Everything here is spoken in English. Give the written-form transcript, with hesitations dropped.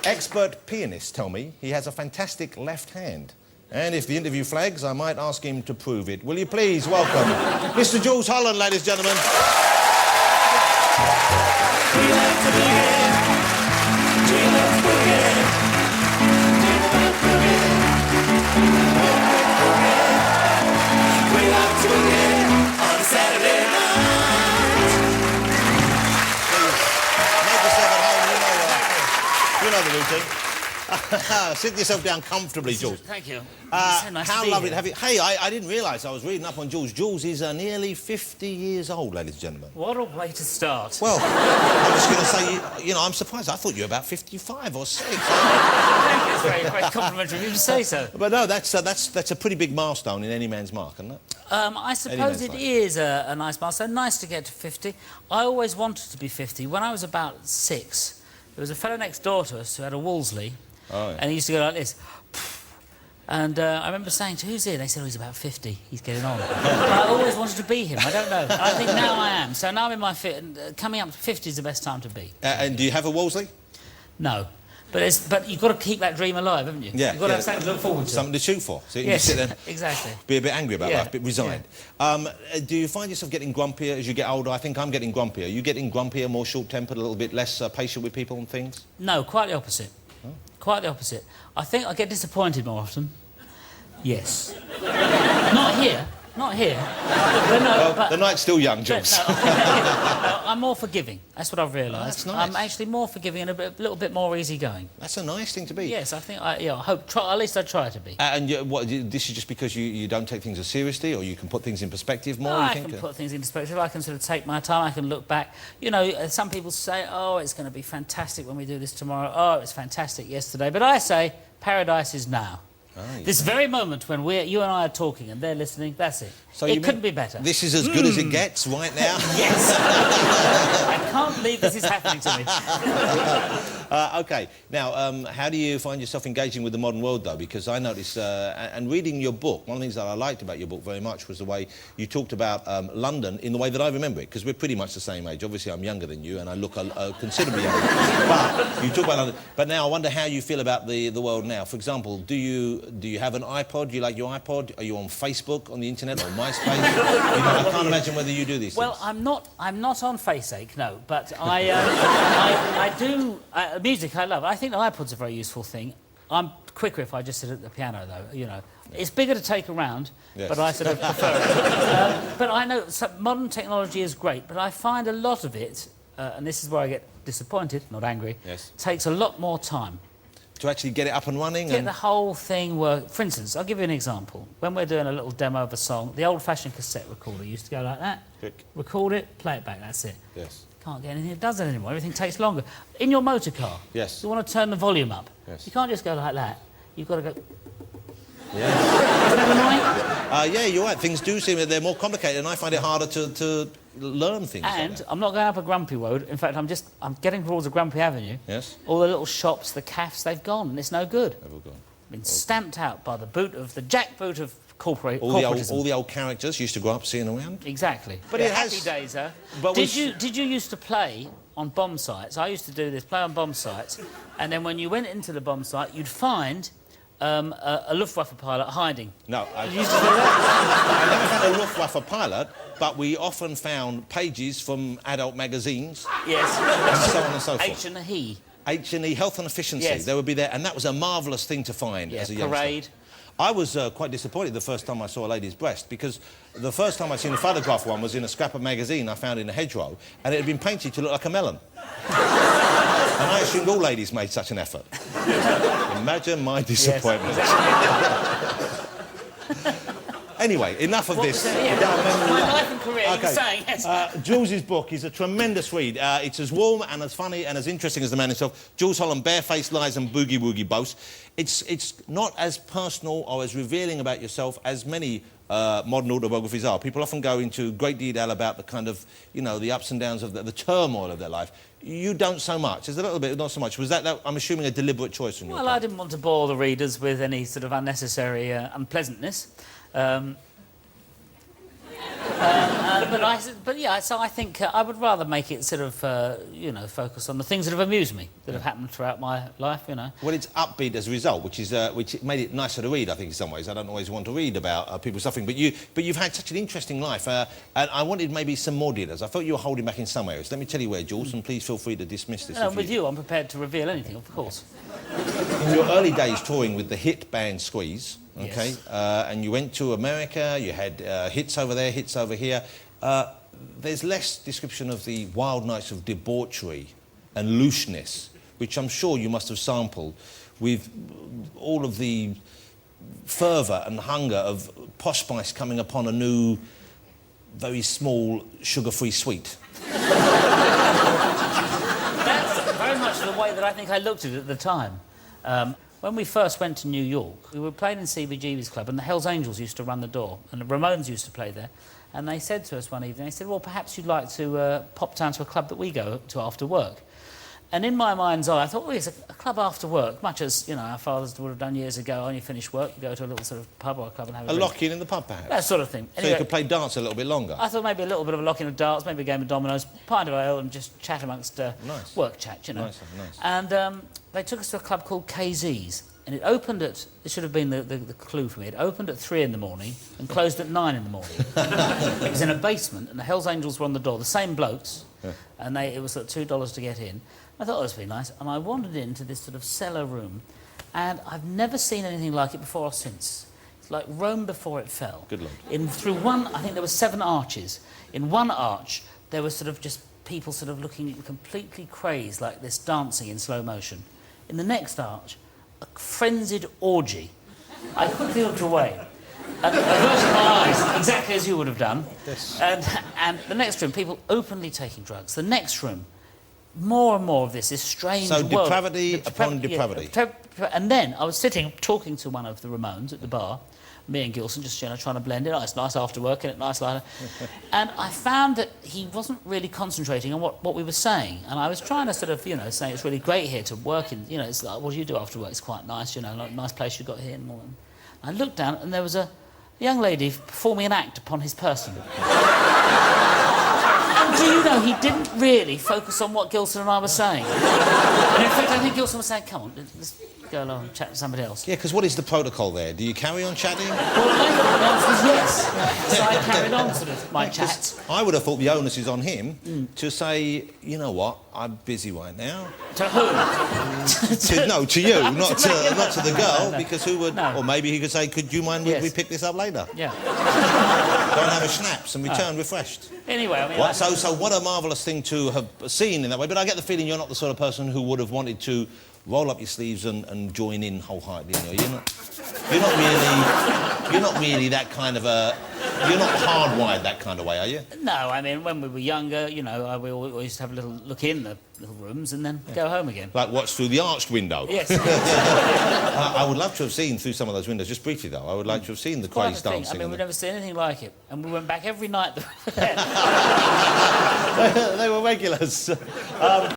Expert pianists tell me he has a fantastic left hand. And if the interview flags, I might ask him to prove it. Will you please welcome Mr. Jools Holland, ladies and gentlemen. We like to boogie. We love boogie. We love to boogie on Saturday night. Make yourself at home, you know the routine. Sit yourself down comfortably, Jools. Thank you. So nice how to be lovely here. to have you. Hey, I didn't realise, I was reading up on Jools. Jools is nearly 50 years old, ladies and gentlemen. What a way to start. Well, I'm just going to say, you know, I'm surprised. I thought you were about 55 or 6. Thank you. It's very, very complimentary of you to say so. But no, that's a pretty big milestone in any man's mark, isn't it? I suppose it is a nice milestone. Nice to get to 50. I always wanted to be 50. When I was about 6, there was a fellow next door to us who had a Wolseley. Oh, yeah. And he used to go like this. And I remember saying to who's here? They said, oh, he's about 50. He's getting on. But I always wanted to be him. I don't know. I think now I am. So now I'm in my coming up to 50 is the best time to be. And do you have a Wolseley? No. But you've got to keep that dream alive, haven't you? Yeah. You've got to have something to look forward to. Something to shoot for. So you can Yes, sit there, exactly. be a bit angry about life, a bit resigned. Yeah. Do you find yourself getting grumpier as you get older? I think I'm getting grumpier. Are you getting grumpier, more short-tempered, a little bit less patient with people and things? No, quite the opposite. Oh. Quite the opposite. I think I get disappointed more often. Yes. Not here. Not here. But no, Well, but the night's still young, Jools. No, I'm more forgiving. That's what I've realised. That's nice. I'm actually more forgiving and a little bit more easygoing. That's a nice thing to be. Yes, I think. I hope. At least I try to be. And this is just because you don't take things as seriously, or you can put things in perspective more? I you think? can put things in perspective. I can sort of take my time. I can look back. You know, some people say, "Oh, it's going to be fantastic when we do this tomorrow." Oh, it was fantastic yesterday. But I say, paradise is now. Oh, yeah. This very moment when you and I are talking and they're listening, that's it. So it couldn't be better. This is as good as it gets right now? Yes. I can't believe this is happening to me. OK. Now, how do you find yourself engaging with the modern world, though? Because I noticed, and reading your book, one of the things that I liked about your book very much was the way you talked about London in the way that I remember it, because we're pretty much the same age. Obviously, I'm younger than you, and I look considerably younger. But you talk about London. But now I wonder how you feel about the world now. For example, do you have an iPod? Do you like your iPod? Are you on Facebook, on the internet, or MySpace? I can't imagine whether you do these things. Well, I'm not on Faceache, no, but I do music. I love. I think the iPod's a very useful thing. I'm quicker if I just sit at the piano, though. You know, it's bigger to take around, yes. but I sort of prefer it. But I know modern technology is great, but I find a lot of it, and this is where I get disappointed, not angry. Yes. Takes a lot more time. To actually get it up and running? Get the whole thing work. For instance, I'll give you an example. When we're doing a little demo of a song, the old-fashioned cassette recorder used to go like that. Click. Record it, play it back, that's it. Yes. Can't get anything that does it anymore. Everything takes longer. In your motor car, Yes. you want to turn the volume up. Yes. You can't just go like that. You've got to go... Yeah. Is that annoying? Yeah, you're right. Things do seem that they're more complicated, and I find it harder to learn things. And like that. I'm not going up a grumpy road. In fact, I'm getting towards a grumpy avenue. Yes. All the little shops, the cafes, they've gone, and it's no good. They've all gone. Been stamped out by the jackboot of corporatism. All the old characters used to grow up seeing around. Exactly. But Yeah, it has- happy days, huh? But did you used to play on bomb sites? I used to do this, play on bomb sites, and then when you went into the bomb site, you'd find a Luftwaffe pilot hiding. No, You used to do that? I never had a Luftwaffe pilot, but we often found pages from adult magazines Yes. and so on and so forth. H and a he. H&E, health and efficiency. Yes. They would be there, and that was a marvellous thing to find Yeah, as a youngster. parade. I was quite disappointed the first time I saw a lady's breast, because the first time I'd seen a photograph one was in a scrap of magazine I found in a hedgerow, and it had been painted to look like a melon. And I assumed all ladies made such an effort. Imagine my disappointment. Yes, Anyway, enough of this. My life and career, you were saying, yes. Jools' book is a tremendous read. It's as warm and as funny and as interesting as the man himself. Jools Holland, Barefaced Lies and Boogie Woogie Boasts. It's not as personal or as revealing about yourself as many modern autobiographies are. People often go into great detail about the kind of, you know, the ups and downs of the turmoil of their life. You don't so much. There's a little bit, not so much. Was that I'm assuming, a deliberate choice on your part? Well, I didn't want to bore the readers with any sort of unnecessary unpleasantness. But yeah, so I think I would rather make it sort of, focus on the things that have amused me, that have happened throughout my life, you know. Well, it's upbeat as a result, which made it nicer to read, I think, in some ways. I don't always want to read about people suffering, but you've had such an interesting life, and I wanted maybe some more details. I felt you were holding back in some areas. Let me tell you where, Jools, and please feel free to dismiss this. No, with you, I'm prepared to reveal anything, of course. In your early days touring with the hit band Squeeze, okay, Yes. And you went to America, you had hits over there, hits over here. There's less description of the wild nights of debauchery and looseness, which I'm sure you must have sampled with all of the fervour and hunger of Posh Spice coming upon a new, very small, sugar-free sweet. That's very much the way that I think I looked at it at the time. When we first went to New York, we were playing in CBGB's club, and the Hells Angels used to run the door, and the Ramones used to play there. And they said to us one evening, they said, well, perhaps you'd like to pop down to a club that we go to after work. And in my mind's eye, I thought, well, it's a club after work, much as, you know, our fathers would have done years ago. When you finish work, you go to a little sort of pub or a club and have a drink. lock-in in the pub, perhaps? That sort of thing. So you could play darts a little bit longer? I thought maybe a little bit of a lock-in of darts, maybe a game of dominoes, pint of ale, and just chat amongst Nice. work chat, you know. Nice. And they took us to a club called KZ's. And it opened at, it should have been the clue for me, it opened at 3 in the morning and closed at 9 in the morning. It was in a basement, and the Hells Angels were on the door, the same blokes, and it was at $2 to get in. I thought, oh, this would be nice, and I wandered into this sort of cellar room, and I've never seen anything like it before or since. It's like Rome before it fell. Good Lord. Through one, I think there were 7 arches. In one arch, there were sort of just people sort of looking completely crazed, like this, dancing in slow motion. In the next arch, a frenzied orgy. I quickly looked away and averted my eyes, exactly as you would have done. Yes. And the next room, people openly taking drugs. The next room, more and more of this strange So world. depravity upon depravity. And then I was sitting talking to one of the Ramones at the bar, me and Gilson, just trying to blend it. Oh, it's nice after work, and nice later. And I found that he wasn't really concentrating on what we were saying. And I was trying to sort of, say it's really great here to work in. It's like, what do you do after work? It's quite nice, like, nice place you got here. And all. I looked down, and there was a young lady performing an act upon his person. And do you know, he didn't really focus on what Gilson and I were saying. And in fact, I think Gilson was saying, come on, let's go along and chat to somebody else. Yeah, because what is the protocol there? Do you carry on chatting? Well, I thought the answer was yes. So I carried on sort of my chats. I would have thought the onus is on him to say, you know what, I'm busy right now. To who? To you, not to the girl, No. because who would... No. Or maybe he could say, could you mind if we pick this up later? Yeah. Go and have a schnapps and return refreshed. Anyway, I mean... What? So what a marvellous thing to have seen in that way. But I get the feeling you're not the sort of person who would have wanted to roll up your sleeves and join in wholeheartedly. You're not really that kind of a... You're not hardwired that kind of way, are you? No, I mean, when we were younger, we always used to have a little look in the little rooms and then go home again. Like what's through the arched window? Yes. I would love to have seen through some of those windows, just briefly though. I would like to have seen the Quite a craze thing. dancing. I mean, we've never seen anything like it. And we went back every night. They were regulars.